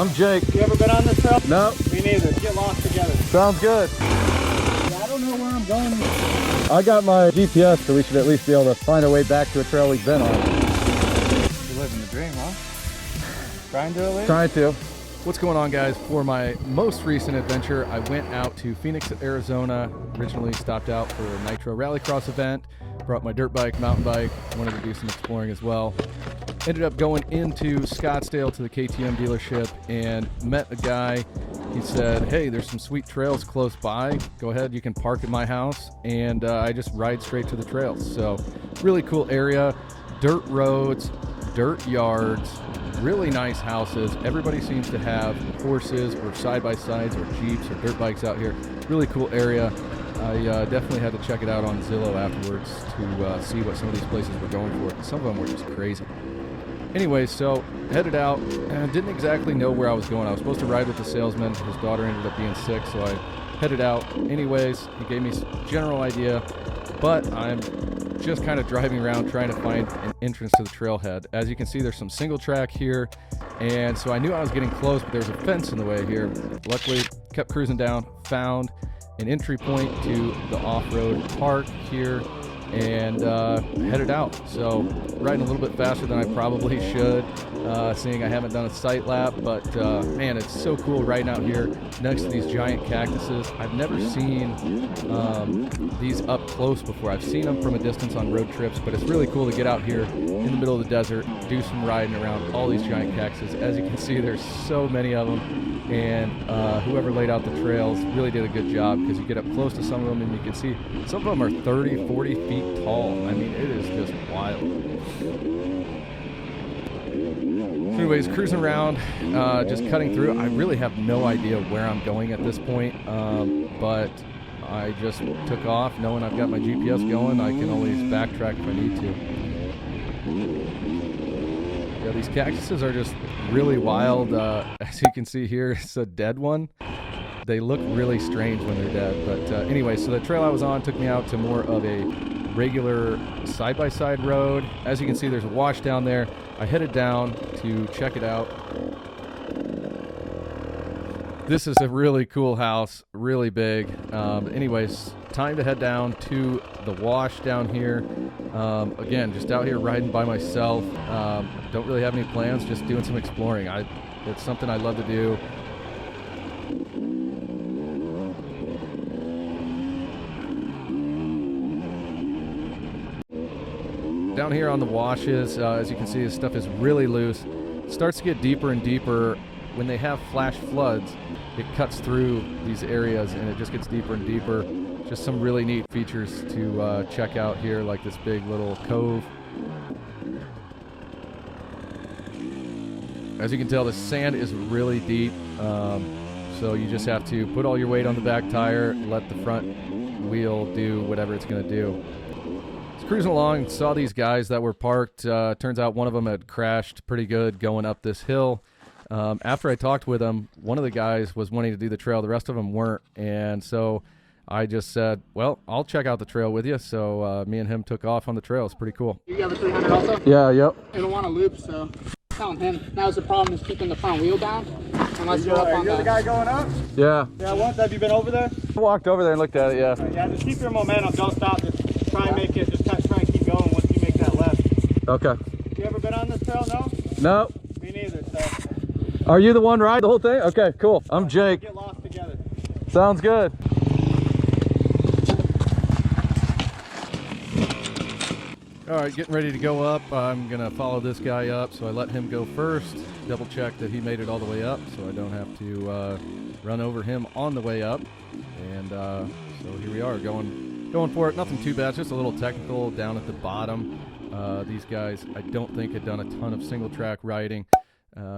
I'm Jake. You ever been on this trail? No. Me neither. Get lost together. Sounds good. Yeah, I don't know where I'm going. I got my GPS, so we should at least be able to find our way back to a trail we've been on. You're living the dream, huh? Trying to at least? Trying to. What's going on, guys? For my most recent adventure, I went out to Phoenix, Arizona. Originally stopped out for a Nitro Rallycross event. Brought my dirt bike, mountain bike. Wanted to do some exploring as well. Ended up going into Scottsdale to the KTM dealership and met a guy. He said, hey, there's some sweet trails close by. Go ahead, you can park at my house. And I just ride straight to the trails. So really cool area. Dirt roads, dirt yards, really nice houses. Everybody seems to have horses or side-by-sides or Jeeps or dirt bikes out here. Really cool area. I definitely had to check it out on Zillow afterwards to see what some of these places were going for. Some of them were just crazy. Anyway, so headed out and didn't exactly know where I was going. I was supposed to ride with the salesman. His daughter ended up being sick, so I headed out anyways. He gave me a general idea, but I'm just kind of driving around trying to find an entrance to the trailhead. As you can see, there's some single track here, and so I knew I was getting close, but there was a fence in the way here. Luckily, kept cruising down, found an entry point to the off-road park here, and headed out. So riding a little bit faster than I probably should, seeing I haven't done a sight lap, but man, it's so cool riding out here next to these giant cactuses. I've never seen these up close before. I've seen them from a distance on road trips, but it's really cool to get out here in the middle of the desert, do some riding around all these giant cactuses. As you can see, there's so many of them, and whoever laid out the trails really did a good job, because you get up close to some of them and you can see some of them are 30, 40 feet tall. I mean, it is just wild. Anyways, cruising around, just cutting through. I really have no idea where I'm going at this point, but I just took off knowing I've got my GPS going. I can always backtrack if I need to. Yeah, these cactuses are just really wild. As you can see here, it's a dead one. They look really strange when they're dead. But anyway, so the trail I was on took me out to more of a regular side-by-side road. As you can see, there's a wash down there. I headed down to check it out. This is a really cool house, really big. Anyways, time to head down to the wash down here. Again, just out here riding by myself. Don't really have any plans, just doing some exploring. It's something I love to do. Down here on the washes, as you can see, this stuff is really loose. It starts to get deeper and deeper. When they have flash floods, it cuts through these areas and it just gets deeper and deeper. Just some really neat features to check out here, like this big little cove. As you can tell, the sand is really deep, so you just have to put all your weight on the back tire, let the front wheel do whatever it's going to do. Cruising along, saw these guys that were parked. Turns out one of them had crashed pretty good going up this hill. After I talked with him, one of the guys was wanting to do the trail. The rest of them weren't. And so I just said, well, I'll check out the trail with you. So me and him took off on the trail. It's pretty cool. You got the 300 also? Yeah, yep. It'll want to loop, so telling him. Now's the problem is keeping the front wheel down. Unless you're up on the guy going up? Yeah. Yeah, once. Have you been over there? I walked over there and looked at it, yeah. Yeah, just keep your momentum. Don't stop. Just try and make it. Just try and keep going once you make that left. Okay. You ever been on this trail? No? No. Me neither, so. Are you the one ride the whole thing? Okay, cool. I'm Jake. Get lost together. Sounds good. All right, getting ready to go up. I'm going to follow this guy up, so I let him go first. Double check that he made it all the way up, so I don't have to run over him on the way up. And so here we are, going for it. Nothing too bad, just a little technical down at the bottom. These guys, I don't think, had done a ton of single track riding.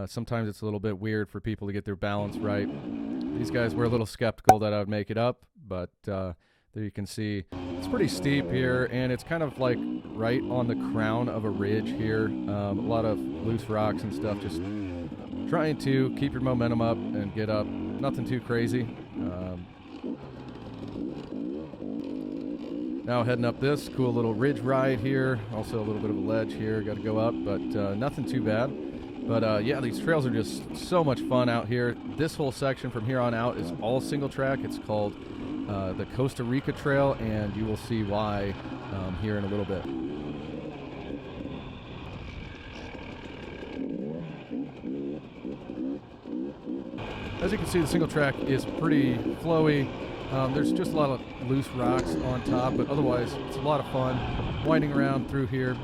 Sometimes it's a little bit weird for people to get their balance right. These guys were a little skeptical that I would make it up, but there you can see it's pretty steep here, and it's kind of like right on the crown of a ridge here. A lot of loose rocks and stuff, just trying to keep your momentum up and get up. Nothing too crazy. Now heading up this cool little ridge ride here. Also a little bit of a ledge here, got to go up, but nothing too bad. But yeah, these trails are just so much fun out here. This whole section from here on out is all single track. It's called the Costa Rica Trail, and you will see why here in a little bit. As you can see, the single track is pretty flowy. There's just a lot of loose rocks on top, but otherwise it's a lot of fun winding around through here.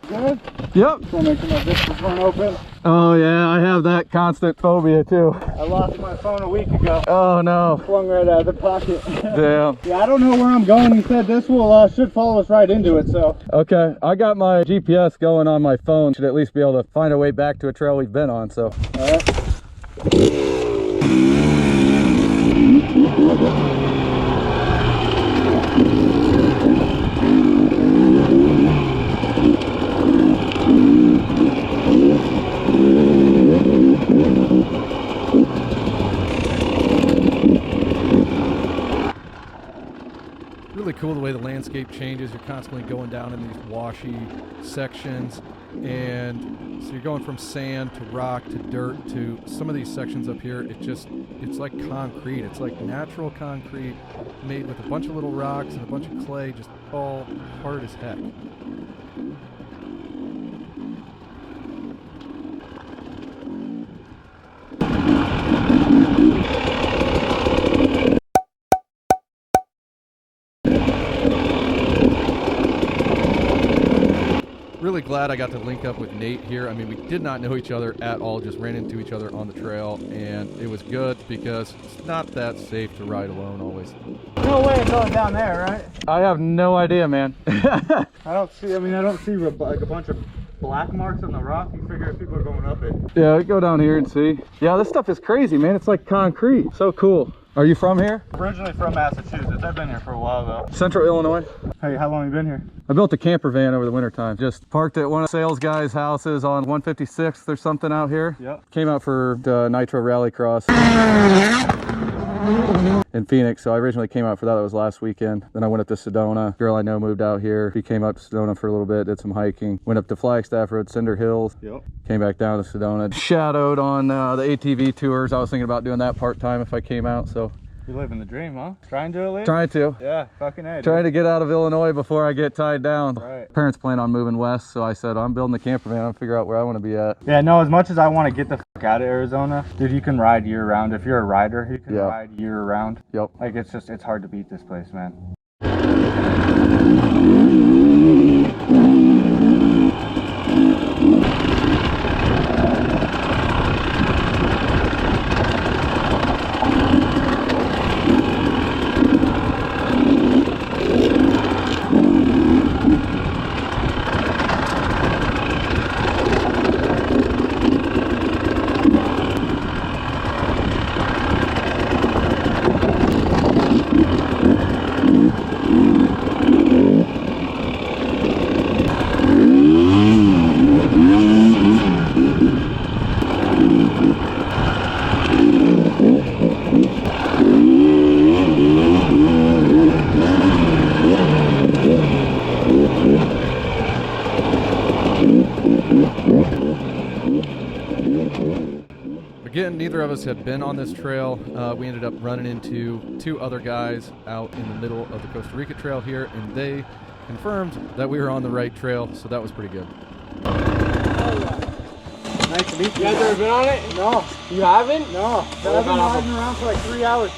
Good? Yep. Just want to make sure my discs weren't open. Oh yeah, I have that constant phobia too. I lost my phone a week ago. Oh no. Flung right out of the pocket. Damn. Yeah, I don't know where I'm going. He said this will should follow us right into it, so. Okay, I got my GPS going on my phone. Should at least be able to find our way back to a trail we've been on, so. All right. Really cool the way the landscape changes. You're constantly going down in these washy sections, and so you're going from sand to rock to dirt to some of these sections up here. It's like concrete. It's like natural concrete made with a bunch of little rocks and a bunch of clay, just all hard as heck. Really glad I got to link up with Nate here. I mean, we did not know each other at all, just ran into each other on the trail, and it was good because it's not that safe to ride alone always. No way it's going down there, right? I have no idea, man. I don't see like a bunch of black marks on the rock. You figure if people are going up it. Yeah, we go down here and see. Yeah, this stuff is crazy, man. It's like concrete. So cool. Are you from here? Originally from Massachusetts. I've been here for a while though. Central Illinois. Hey, how long have you been here? I built a camper van over the winter time. Just parked at one of the sales guys' houses on 156th or something out here. Yep. Came out for the Nitro Rallycross in Phoenix. So I originally came out for that. That was last weekend. Then I went up to Sedona. Girl I know moved out here. He came up to Sedona for a little bit, did some hiking. Went up to Flagstaff, rode Cinder Hills. Yep. Came back down to Sedona. Shadowed on the ATV tours. I was thinking about doing that part-time if I came out. So you're living the dream, huh? Trying to at least? trying to. Yeah, fucking A. Trying to get out of Illinois before I get tied down. Right. Parents plan on moving west, so I said, I'm building a camper van. I'll figure out where I want to be at. Yeah, no, as much as I want to get the fuck out of Arizona, dude, you can ride year round. If you're a rider, you can ride year round. Yep. Like, it's hard to beat this place, man. Again, neither of us had been on this trail. We ended up running into two other guys out in the middle of the Costa Rica Trail here, and they confirmed that we were on the right trail, so that was pretty good. Nice to meet you. You guys ever been on it? No. You haven't? No. I've been riding around for like 3 hours.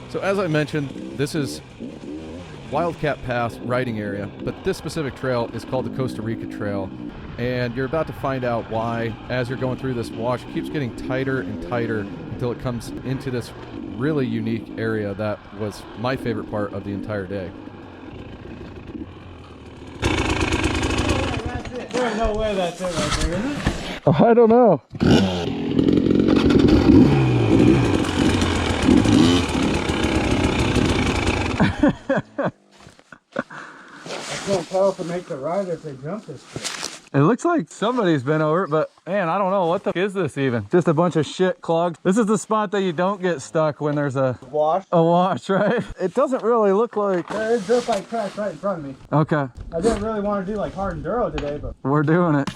So as I mentioned, this is WildCat Pass riding area, but this specific trail is called the Costa Rica Trail, and you're about to find out why. As you're going through this wash, it keeps getting tighter and tighter until it comes into this really unique area that was my favorite part of the entire day. There's no way that's it right there, is it? I don't know. Can't tell if it makes a ride if they jump this quick. It looks like somebody's been over it, but man, I don't know. What the f is this even? Just a bunch of shit clogged. This is the spot that you don't get stuck when there's a Wash. right? It doesn't really look like... There is dirt bike tracks right in front of me. Okay. I didn't really want to do like hard enduro today, but We're doing it.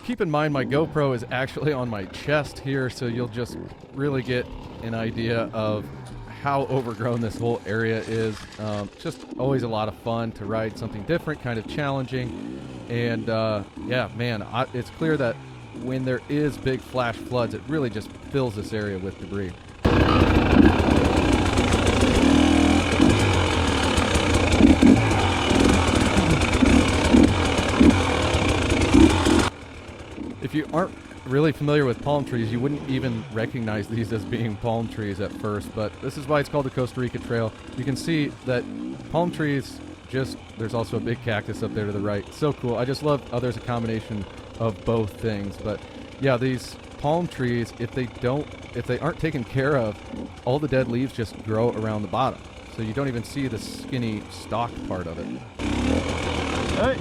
Keep in mind my GoPro is actually on my chest here, so you'll just really get an idea of how overgrown this whole area is. Just always a lot of fun to ride something different, kind of challenging. And yeah, man, it's clear that when there is big flash floods, it really just fills this area with debris. If you aren't really familiar with palm trees, you wouldn't even recognize these as being palm trees at first, but this is why it's called the Costa Rica Trail. You can see that palm trees, there's also a big cactus up there to the right. So cool. I just love how there's a combination of both things. But yeah, these palm trees, if they aren't taken care of, all the dead leaves just grow around the bottom. So you don't even see the skinny stalk part of it. Hey.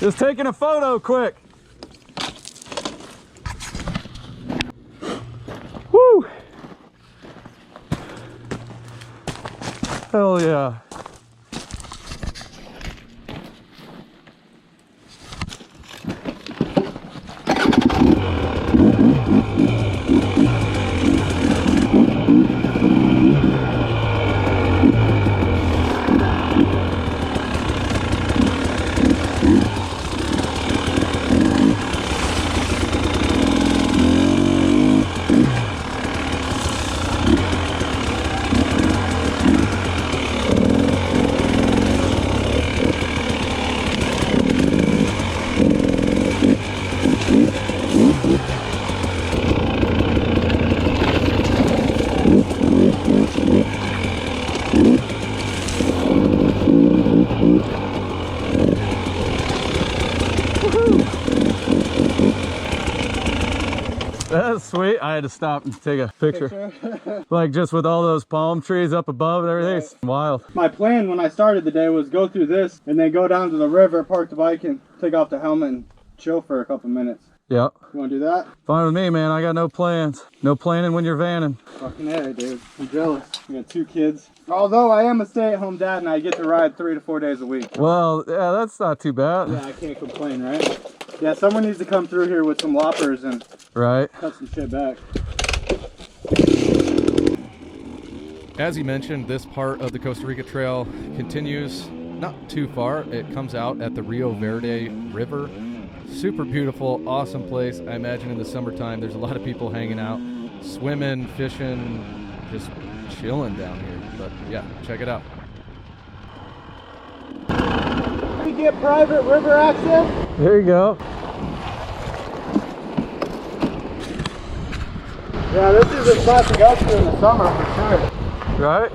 Just taking a photo quick. Woo! Hell yeah. That's sweet. I had to stop and take a picture. Like just with all those palm trees up above and everything. It's wild. my plan when I started the day was go through this and then go down to the river, park the bike, and take off the helmet and chill for a couple minutes. Yep. You want to do that? Fine with me, man. I got no plans. No planning when you're vanning. Fucking A, dude. I'm jealous. I got 2 kids. Although I am a stay-at-home dad and I get to ride 3 to 4 days a week. Well, yeah, that's not too bad. Yeah, I can't complain, right? Yeah, someone needs to come through here with some loppers and Right. cut some shit back. As you mentioned, this part of the Costa Rica Trail continues not too far. It comes out at the Rio Verde River. Super beautiful, awesome place. I imagine in the summertime there's a lot of people hanging out, swimming, fishing, just chilling down here. But yeah, check it out. We get private river access? There you go. Yeah, this is a spot to go to in the summer for sure. Right?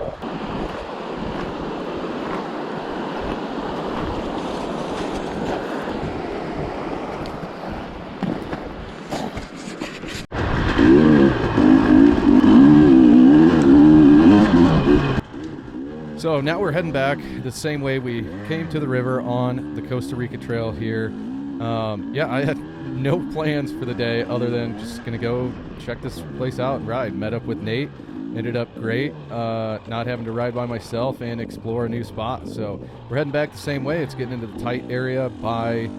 So now we're heading back the same way we came to the river on the Costa Rica Trail here. Yeah, I had no plans for the day other than just gonna go check this place out and ride. Met up with Nate, ended up great, not having to ride by myself and explore a new spot. So we're heading back the same way. It's getting into the tight area by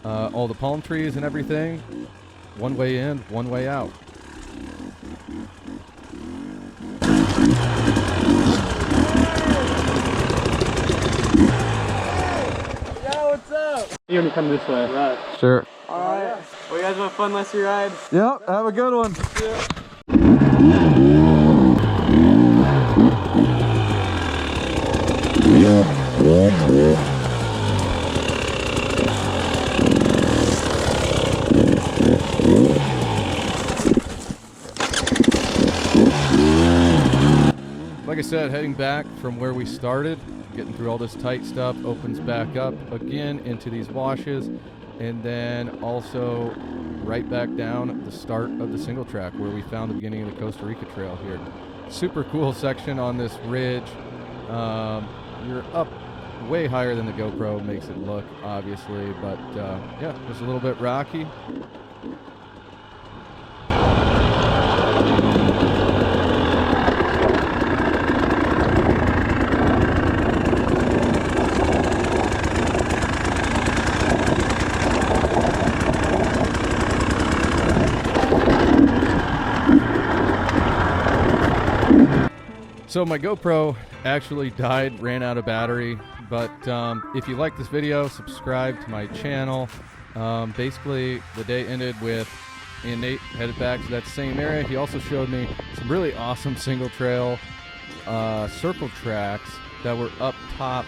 all the palm trees and everything. One way in, one way out. You're gonna come this way. Right. Sure. Alright. Well, you guys have a fun rest of your ride. Yep, have a good one. like I said, heading back from where we started, getting through all this tight stuff, opens back up again into these washes, and then also right back down at the start of the single track where we found the beginning of the Costa Rica Trail here. Super cool section on this ridge. You're up way higher than the GoPro makes it look, obviously, but yeah, just a little bit rocky. So my GoPro actually died, ran out of battery, but if you like this video, subscribe to my channel. Basically, the day ended with me and Nate headed back to that same area. He also showed me some really awesome single trail circle tracks that were up top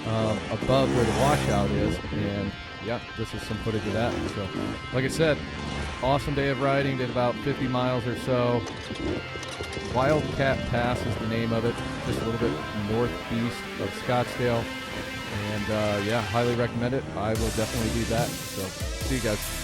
above where the washout is, and yeah, this is some footage of that. So, like I said, awesome day of riding, did about 50 miles or so. WildCat Pass is the name of it, just a little bit northeast of Scottsdale. And yeah, highly recommend it. I will definitely be back. So, see you guys.